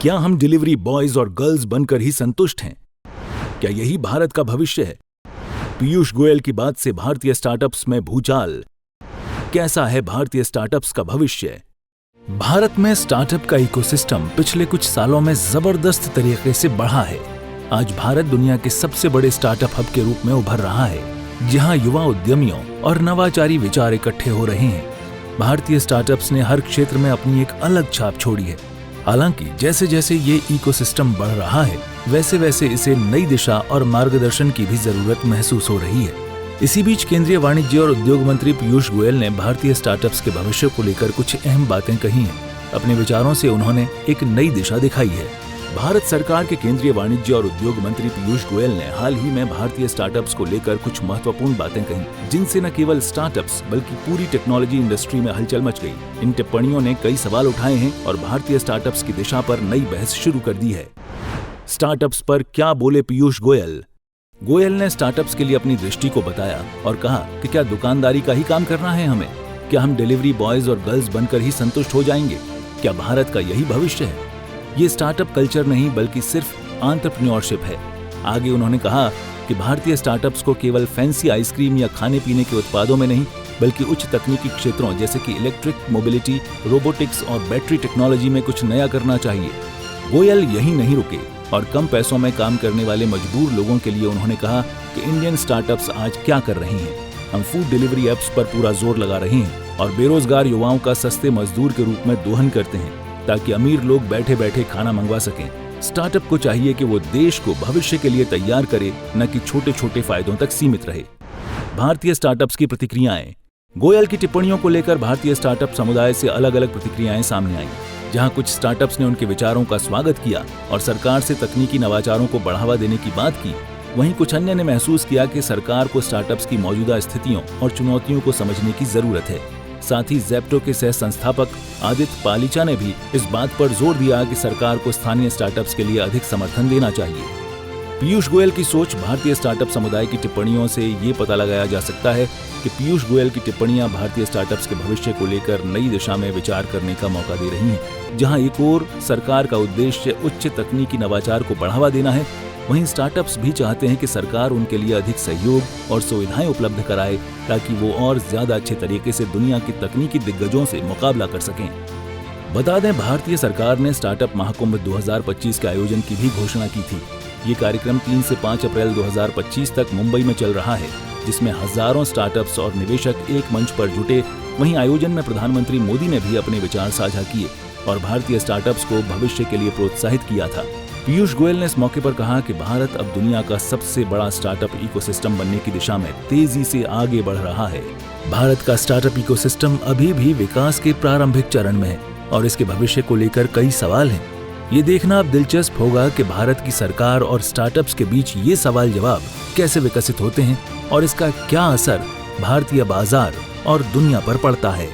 क्या हम delivery boys और गर्ल्स बनकर ही संतुष्ट हैं? क्या यही भारत का भविष्य है? पीयूष गोयल की बात से भारतीय स्टार्टअप्स में भूचाल। कैसा है भारतीय स्टार्टअप्स का भविष्य? भारत में स्टार्टअप का इकोसिस्टम पिछले कुछ सालों में जबरदस्त तरीके से बढ़ा है। आज भारत दुनिया के सबसे बड़े स्टार्टअप हब के रूप में उभर रहा है, जहां युवा उद्यमियों और नवाचारी विचार इकट्ठे हो रहे हैं। भारतीय स्टार्टअप्स ने हर क्षेत्र में अपनी एक अलग छाप छोड़ी है। हालांकि जैसे जैसे ये इकोसिस्टम बढ़ रहा है, वैसे वैसे इसे नई दिशा और मार्गदर्शन की भी जरूरत महसूस हो रही है। इसी बीच केंद्रीय वाणिज्य और उद्योग मंत्री पीयूष गोयल ने भारतीय स्टार्टअप्स के भविष्य को लेकर कुछ अहम बातें कही हैं। अपने विचारों से उन्होंने एक नई दिशा दिखाई है। भारत सरकार के केंद्रीय वाणिज्य और उद्योग मंत्री पीयूष गोयल ने हाल ही में भारतीय स्टार्टअप्स को लेकर कुछ महत्वपूर्ण बातें कही, जिनसे न केवल स्टार्टअप्स बल्कि पूरी टेक्नोलॉजी इंडस्ट्री में हलचल मच गई। इन टिप्पणियों ने कई सवाल उठाए हैं और भारतीय स्टार्टअप्स की दिशा पर नई बहस शुरू कर दी है। स्टार्टअप्स पर क्या बोले पीयूष गोयल? गोयल ने स्टार्टअप्स के लिए अपनी दृष्टि को बताया और कहा कि क्या दुकानदारी का ही काम करना है हमें? क्या हम डिलीवरी बॉयज और गर्ल्स बनकर ही संतुष्ट हो जाएंगे? क्या भारत का यही भविष्य है? ये स्टार्टअप कल्चर नहीं बल्कि सिर्फ एंटरप्रेन्योरशिप है। आगे उन्होंने कहा कि भारतीय स्टार्टअप्स को केवल फैंसी आइसक्रीम या खाने पीने के उत्पादों में नहीं, बल्कि उच्च तकनीकी क्षेत्रों जैसे कि इलेक्ट्रिक मोबिलिटी, रोबोटिक्स और बैटरी टेक्नोलॉजी में कुछ नया करना चाहिए। गोयल यही नहीं रुके और कम पैसों में काम करने वाले मजबूर लोगों के लिए उन्होंने कहा कि इंडियन स्टार्टअप्स आज क्या कर रहे हैं। हम फूड डिलीवरी एप्स पर पूरा जोर लगा रहे हैं और बेरोजगार युवाओं का सस्ते मजदूर के रूप में दोहन करते हैं, ताकि अमीर लोग बैठे बैठे खाना मंगवा सकें। स्टार्टअप को चाहिए कि वो देश को भविष्य के लिए तैयार करे, न कि छोटे छोटे फायदों तक सीमित रहे। भारतीय स्टार्टअप्स की प्रतिक्रियाएं। गोयल की टिप्पणियों को लेकर भारतीय स्टार्टअप समुदाय से अलग अलग प्रतिक्रियाएं सामने आईं। जहां कुछ स्टार्टअप्स ने उनके विचारों का स्वागत किया और सरकार से तकनीकी नवाचारों को बढ़ावा देने की बात की, वहीं कुछ अन्य ने महसूस किया कि सरकार को स्टार्टअप्स की मौजूदा स्थितियों और चुनौतियों को समझने की जरूरत है। साथ ही ज़ेप्टो के सह संस्थापक आदित्य पालीचा ने भी इस बात पर जोर दिया कि सरकार को स्थानीय स्टार्टअप्स के लिए अधिक समर्थन देना चाहिए। पीयूष गोयल की सोच। भारतीय स्टार्टअप समुदाय की टिप्पणियों से ये पता लगाया जा सकता है कि पीयूष गोयल की टिप्पणियां भारतीय स्टार्टअप्स के भविष्य को लेकर नई दिशा में विचार करने का मौका दे रही हैं। जहां एक ओर सरकार का उद्देश्य उच्च तकनीकी नवाचार को बढ़ावा देना है, वहीं स्टार्टअप्स भी चाहते हैं कि सरकार उनके लिए अधिक सहयोग और सुविधाएं उपलब्ध कराए, ताकि वो और ज्यादा अच्छे तरीके से दुनिया की तकनीकी दिग्गजों से मुकाबला कर सकें। बता दें, भारतीय सरकार ने स्टार्टअप महाकुंभ 2025 के आयोजन की भी घोषणा की थी। ये कार्यक्रम 3 से 5 अप्रैल 2025 तक मुंबई में चल रहा है, जिसमें हजारों स्टार्टअप्स और निवेशक एक मंच पर जुटे। वहीं आयोजन में प्रधानमंत्री मोदी ने भी अपने विचार साझा किए और भारतीय स्टार्टअप्स को भविष्य के लिए प्रोत्साहित किया था। पीयूष गोयल ने इस मौके पर कहा कि भारत अब दुनिया का सबसे बड़ा स्टार्टअप इकोसिस्टम बनने की दिशा में तेजी से आगे बढ़ रहा है। भारत का स्टार्टअप इकोसिस्टम अभी भी विकास के प्रारंभिक चरण में है और इसके भविष्य को लेकर कई सवाल हैं। ये देखना अब दिलचस्प होगा कि भारत की सरकार और स्टार्टअप्स के बीच ये सवाल जवाब कैसे विकसित होते हैं और इसका क्या असर भारतीय बाजार और दुनिया पर पड़ता है।